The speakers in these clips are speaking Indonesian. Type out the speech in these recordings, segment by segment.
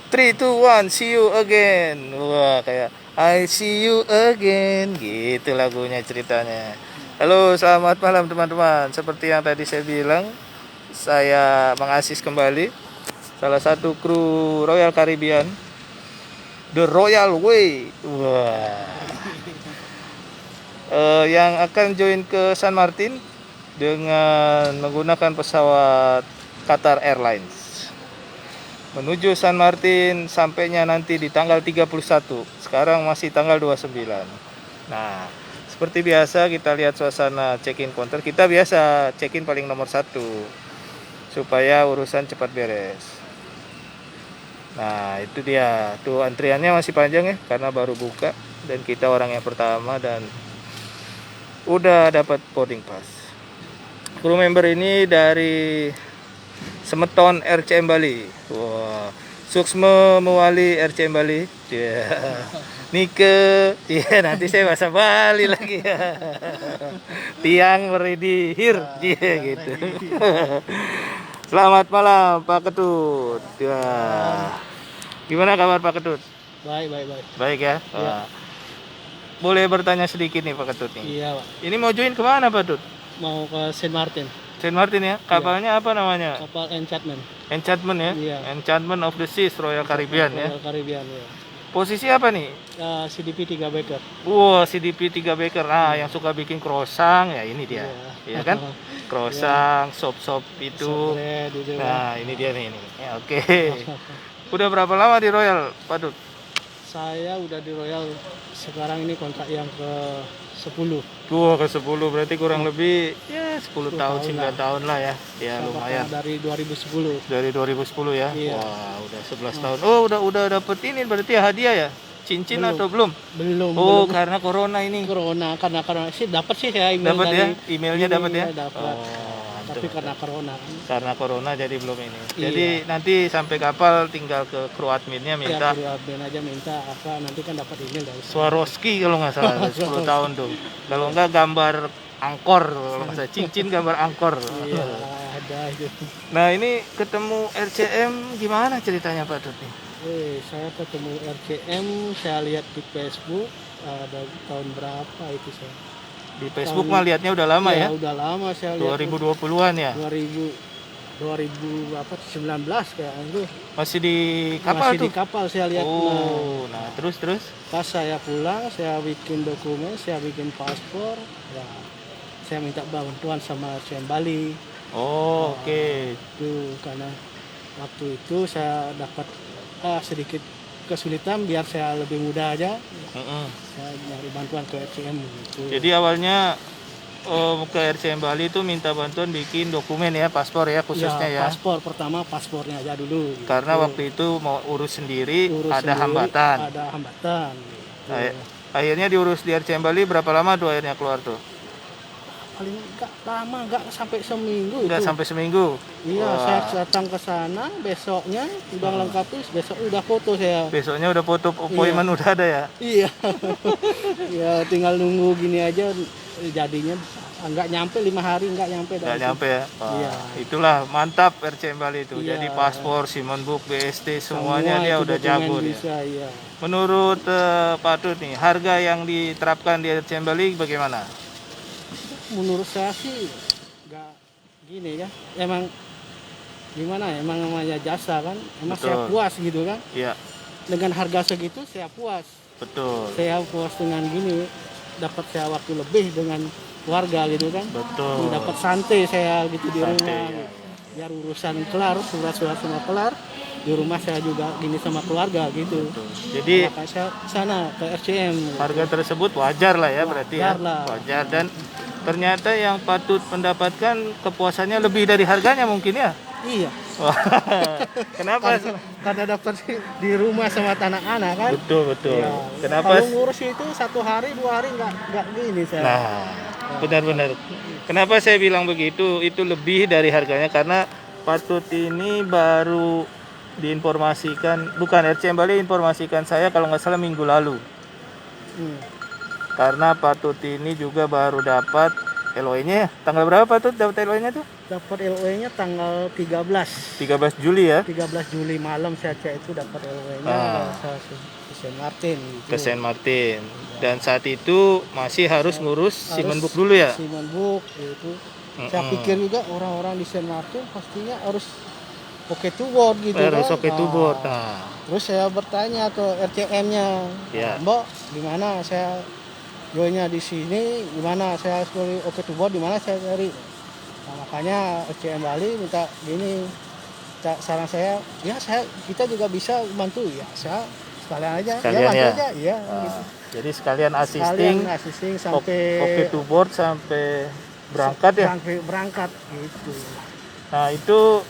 3, 2, 1, see you again. Wah, kayak I see you again. Gitu lagunya ceritanya. Halo, selamat malam teman-teman. Seperti yang tadi saya bilang, saya mengasis kembali salah satu kru Royal Caribbean, The Royal Way. Wah. Yang akan join ke San Martin dengan menggunakan pesawat Qatar Airlines. Menuju San Martin sampainya nanti di tanggal 31. Sekarang masih tanggal 29. Nah, seperti biasa kita lihat suasana check-in counter. Kita biasa check-in paling nomor 1 supaya urusan cepat beres. Nah, itu dia. Tuh antriannya masih panjang ya karena baru buka dan kita orang yang pertama dan udah dapat boarding pass. Kru member ini dari Semeton RCM Bali. Wah, Suksme Mewali RCM Bali. Yeah. Nike, yeah, nanti saya bahasa Bali lagi ya. Tiang ready here, yeah, gitu. Selamat malam Pak Ketut. Ya. Gimana kabar Pak Ketut? Baik. Baik ya. Iya. Boleh bertanya sedikit nih Pak Ketut nih. Iya, Pak. Ini mau join kemana Pak Ketut? Mau ke Saint Martin, Saint Martin ya. Kapalnya apa namanya? kapal Enchantment. Enchantment ya. Iya. Enchantment of the Seas Royal Caribbean ya. Royal Caribbean, ya. Posisi apa nih? CDP 3 Baker. Wah, CDP 3 Baker. Nah, yang suka bikin croissant ya ini dia. Iya. Iya kan? Croissant, sop-sop itu. Bread, gitu, Pak. Nah, ini dia nih ini. Ya, oke. Udah berapa lama di Royal, Pak Dut? Saya udah di Royal sekarang ini kontrak yang ke 10. Wah, ke 10 berarti kurang lebih ya 10 tahun, 9 lah. tahun lah ya. Ya lumayan. Dari 2010. Dari 2010 ya. Iya. Wah, udah 11 tahun. Oh, udah dapet ini berarti hadiah ya? Cincin Belum. atau belum? Belum. Oh, belum. karena corona ini. Karena sih dapat sih saya email Dapat ya? dari Emailnya dapat ya? dapat. Oh, Tapi mantap. karena corona. Karena corona jadi belum ini. Iya. Jadi nanti sampai kapal tinggal ke kru adminnya minta Ya, admin aja minta apa nanti kan dapat email dari saya. Swarovski kalau nggak salah 10 tahun tuh. Kalau nggak gambar angkor kalau nggak salah cincin gambar angkor. Iya, ada itu. Nah ini ketemu RCM gimana ceritanya Pak Tut nih? Saya ketemu RCM, saya lihat di Facebook ada tahun berapa itu saya. Di Facebook mah lihatnya udah lama ya? Udah lama saya lihat. 2020-an ya? 2019 kayak itu. Masih di kapal Masih tuh? di kapal saya lihat. Oh, nah terus? Pas saya pulang, saya bikin dokumen, saya bikin paspor, ya saya minta bantuan sama RCM Bali. Oh, oke. Itu karena waktu itu saya dapat sedikit kesulitan biar saya lebih mudah aja. Saya nyari bantuan ke RCM gitu. Jadi awalnya ke RCM Bali itu minta bantuan bikin dokumen ya, paspor ya khususnya ya. Paspor pertama paspornya aja dulu. Gitu. Karena waktu itu mau urus sendiri ada hambatan. Ada hambatan. Gitu. Akhirnya diurus di RCM Bali berapa lama tuh akhirnya keluar tuh? Paling enggak lama, enggak sampai seminggu. Enggak sampai seminggu. Iya, Wah. saya datang ke sana, besoknya udah lengkap, besok udah foto saya. Besoknya udah foto appointment udah ada ya? Iya. Ya tinggal nunggu gini aja jadinya enggak nyampe 5 hari enggak nyampe. Enggak nyampe ya? Wah, Iya. Itulah mantap RCM Bali itu. Iya. Jadi paspor, Simon Book, BST semuanya dia udah jago dia. Bisa, iya. Menurut Pak Tut nih, harga yang diterapkan di RCM Bali bagaimana? Menurut saya sih enggak gini ya. Emang gimana ya? Emang namanya jasa kan. Emang Betul. saya puas gitu kan. Iya, Dengan harga segitu saya puas. betul. Saya puas dengan gini. Dapat saya waktu lebih dengan keluarga gitu kan. Betul. Dapat santai saya gitu di Santai, rumah. ya. Biar urusan kelar, surat-surat semua kelar. Di rumah saya juga gini sama keluarga gitu. Betul. Jadi Maka saya sana ke RCM. harga tersebut wajar lah ya berarti ya. Wajar lah. Wajar dan ternyata yang patut mendapatkan kepuasannya lebih dari harganya mungkin ya. Iya. Wah, kenapa? Karena dapat di rumah sama anak-anak kan. Betul. Iya. Kenapa? Kalau ngurus itu 1 hari 2 hari nggak gini saya. Nah, benar. Kenapa saya bilang begitu? Itu lebih dari harganya karena Patut ini baru diinformasikan, bukan RCM Bali informasikan saya kalau nggak salah minggu lalu. Karena Patut ini juga baru dapat LOI-nya. Tanggal berapa Patut dapat LOI-nya tuh? dapat LOE-nya tanggal 13 Juli ya, 13 Juli malam saya cek itu dapat LOE-nya ke Saint Martin gitu. ke Saint Martin. Dan saat itu masih harus ngurus Simenbook dulu ya. Simenbook gitu. Saya pikir juga orang-orang di Saint Martin pastinya harus oke to board gitu Harus kan. oke to board. Nah, Terus saya bertanya ke RCM-nya, Ya. Mbak, gimana saya joinnya di sini, gimana saya harus oke to board, di mana saya cari. Nah, makanya RCM Bali minta gini, saran saya, ya kita juga bisa bantu ya, saya sekalian aja, Sekalian bantu ya? aja, iya. Nah, Gitu. jadi sekalian Sekalian assisting assisting sampai oke to board sampai berangkat ya. sampai berangkat gitu. Nah itu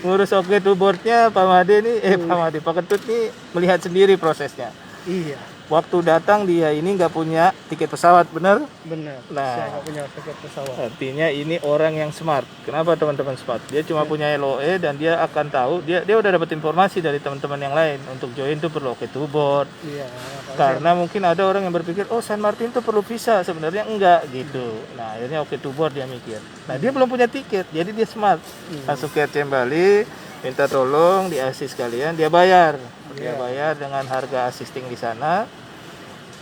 ngurus oke to boardnya Pak Made nih, Pak Ketut nih melihat sendiri prosesnya. Iya, Waktu datang dia ini nggak punya tiket pesawat, bener? benar. Nah. Saya nggak punya tiket pesawat. Artinya ini orang yang smart. Kenapa teman-teman smart? Dia cuma punya LOE dan dia akan tahu, dia udah dapat informasi dari teman-teman yang lain untuk join tuh perlu oke to board. Iya. Karena mungkin ada orang yang berpikir, oh Saint Martin tuh perlu visa, sebenarnya enggak gitu. Nah akhirnya oke to board dia mikir. Nah dia belum punya tiket, jadi dia smart. Langsung ke RCM Bali, minta tolong di-assist kalian, dia bayar. Dia bayar dengan harga assisting di sana.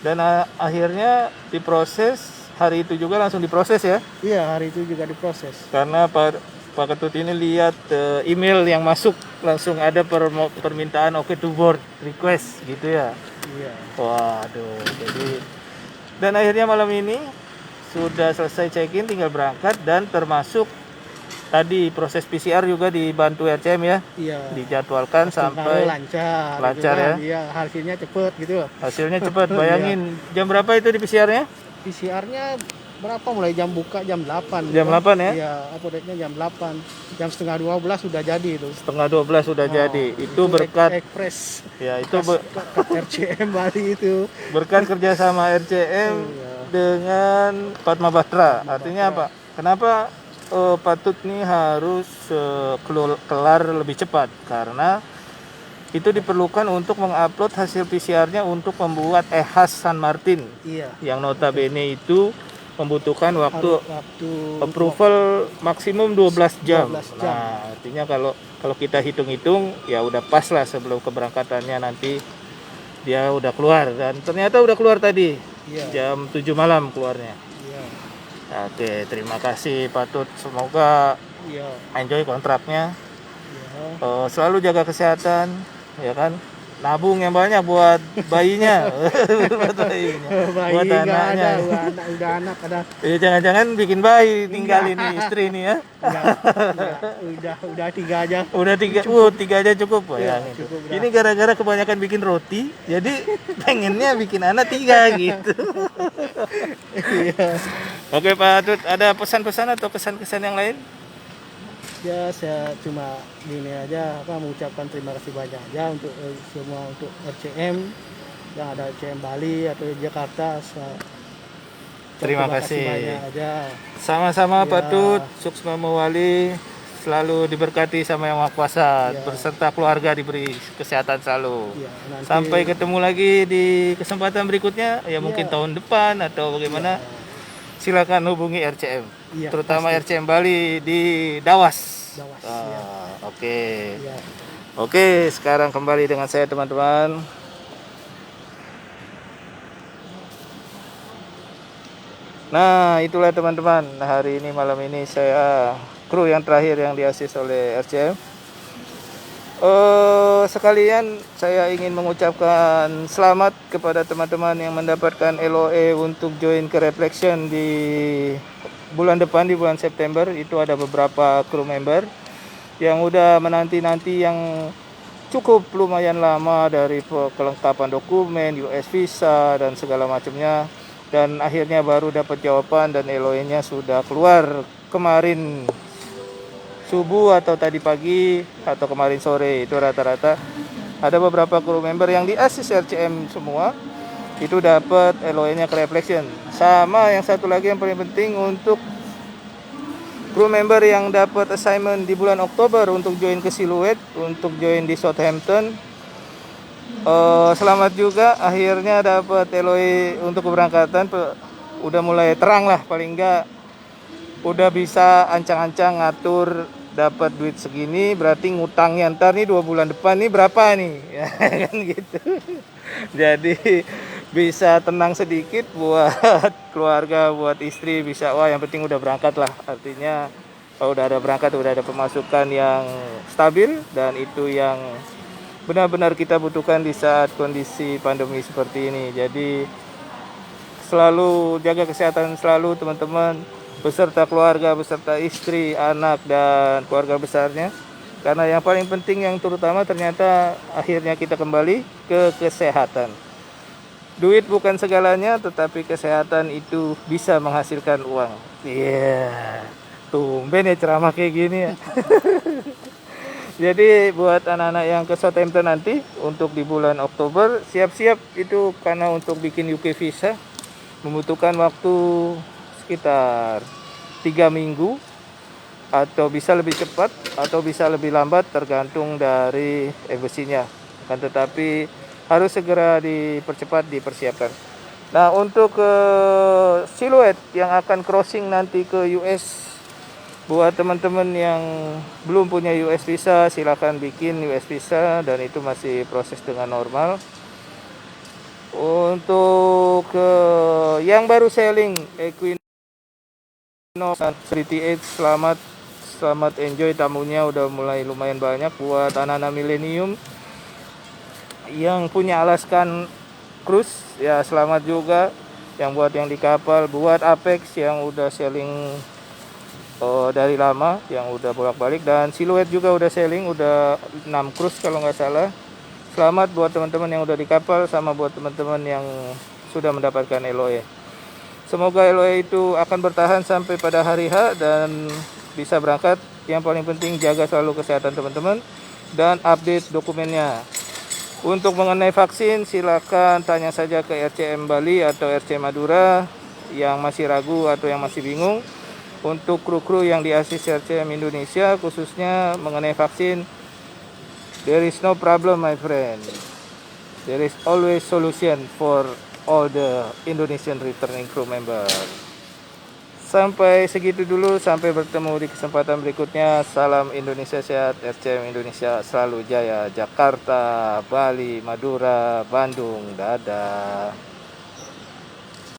Dan akhirnya diproses, hari itu juga langsung diproses ya. Iya, hari itu juga diproses. Karena Pak Ketut ini lihat email yang masuk, langsung ada permintaan oke to board request gitu ya. Iya. Waduh, jadi dan akhirnya malam ini sudah selesai check-in, tinggal berangkat dan termasuk tadi proses PCR juga dibantu RCM ya. Iya. Dijadwalkan sampai lancar gitu kan. ya. Iya, hasilnya cepet gitu. Hasilnya cepat. Bayangin jam berapa itu di PCR-nya? PCR-nya berapa, mulai jam buka jam 8. Jam 8 ya? Iya, update-nya jam 8. Jam setengah 12 sudah jadi itu. Setengah 12 sudah jadi. Itu berkat Express. ya itu RCM Bali itu. berkat kerjasama RCM dengan Fatma Batra. Artinya apa? Kenapa Patut nih harus kelar lebih cepat? Karena itu diperlukan untuk mengupload hasil PCR-nya untuk membuat EHAS San Martin. Iya. Yang notabene itu membutuhkan waktu approval maksimum 12 jam. 12 jam. Nah, artinya kalau kita hitung-hitung ya udah pas lah sebelum keberangkatannya nanti dia udah keluar, dan ternyata udah keluar tadi. Iya. Jam 7 malam keluarnya. Iya. Oke, terima kasih Patut. Semoga Iya. enjoy kontraknya. Iya. Selalu jaga kesehatan, ya kan? Nabung yang banyak buat bayinya. Buat bayinya. Bayi Buat nggak anaknya. ada, udah anak ada. Ya jangan-jangan bikin bayi tinggalin nih istri nih ya. Udah 3 aja. Udah 3 aja cukup. Iya, Bayangin tuh. cukup, udah. Ini gara-gara kebanyakan bikin roti, jadi pengennya bikin anak 3 gitu. Iya. Oke Pak Atut, ada pesan-pesan atau kesan-kesan yang lain? Ya, saya cuma gini aja, mengucapkan terima kasih banyak aja untuk semua, untuk RCM yang ada RCM Bali atau Jakarta. Terima kasih banyak aja. Sama-sama Ya. Pak Tut, Suksma Mawali selalu diberkati sama Yang Maha Kuasa, Ya. berserta keluarga diberi kesehatan selalu. Ya, nanti- Sampai ketemu lagi di kesempatan berikutnya, ya mungkin tahun depan atau bagaimana. Silakan hubungi RCM, Iya, terutama pasti. RCM Bali di Dawas. Ya. Oke. Ya. Oke, sekarang kembali dengan saya teman-teman. Nah, itulah teman-teman. Hari ini malam ini saya kru yang terakhir yang diasis oleh RCM. Sekalian saya ingin mengucapkan selamat kepada teman-teman yang mendapatkan LOE untuk join ke Reflection di bulan depan, di bulan September. Itu ada beberapa kru member yang udah menanti-nanti, yang cukup lumayan lama, dari kelengkapan dokumen, US visa dan segala macamnya, dan akhirnya baru dapat jawaban dan LOE-nya sudah keluar kemarin subuh atau tadi pagi atau kemarin sore. Itu rata-rata ada beberapa kru member yang di assist RCM semua itu dapat LOE-nya ke Reflection. Sama yang satu lagi yang paling penting, untuk kru member yang dapat assignment di bulan Oktober untuk join ke Silhouette, untuk join di Southampton, selamat juga, akhirnya dapat LOE untuk keberangkatan. Udah mulai terang lah, paling enggak udah bisa ancang-ancang ngatur dapat duit segini, berarti ngutangnya ntar nih 2 bulan depan nih berapa nih, ya kan gitu. Jadi bisa tenang sedikit buat keluarga, buat istri, bisa wah yang penting udah berangkat lah. Artinya kalau udah ada berangkat, udah ada pemasukan yang stabil, dan itu yang benar-benar kita butuhkan di saat kondisi pandemi seperti ini. Jadi selalu jaga kesehatan selalu teman-teman, beserta keluarga, beserta istri, anak, dan keluarga besarnya. Karena yang paling penting, yang terutama ternyata akhirnya kita kembali ke kesehatan. Duit bukan segalanya, tetapi kesehatan itu bisa menghasilkan uang. Iya, tumben ya ceramah kayak gini ya. Jadi buat anak-anak yang ke Southampton nanti untuk di bulan Oktober, siap-siap itu, karena untuk bikin UK visa membutuhkan waktu sekitar 3 minggu, atau bisa lebih cepat atau bisa lebih lambat tergantung dari embassinya. Kan tetapi harus segera dipercepat, dipersiapkan. Nah, untuk siluet yang akan crossing nanti ke US, buat teman-teman yang belum punya US visa, silakan bikin US visa, dan itu masih proses dengan normal. Untuk yang baru selling Equinox 38, selamat enjoy, tamunya udah mulai lumayan banyak. Buat anak-anak milenium yang punya Alaskan Cruise, ya selamat juga. Yang buat yang di kapal, buat Apex yang udah selling dari lama, yang udah bolak-balik, dan Silhouette juga udah selling, udah 6 cruise kalau nggak salah. Selamat buat teman-teman yang udah di kapal, sama buat teman-teman yang sudah mendapatkan LOE. Semoga LOE itu akan bertahan sampai pada hari H dan bisa berangkat. Yang paling penting jaga selalu kesehatan teman-teman dan update dokumennya. Untuk mengenai vaksin, silakan tanya saja ke RCM Bali atau RC Madura yang masih ragu atau yang masih bingung. Untuk kru-kru yang di ASIS RCM Indonesia khususnya mengenai vaksin, there is no problem my friend. There is always solution for all the Indonesian returning crew member. Sampai segitu dulu, sampai bertemu di kesempatan berikutnya. Salam Indonesia sehat, RCM Indonesia selalu jaya. Jakarta, Bali, Madura, Bandung, dadah.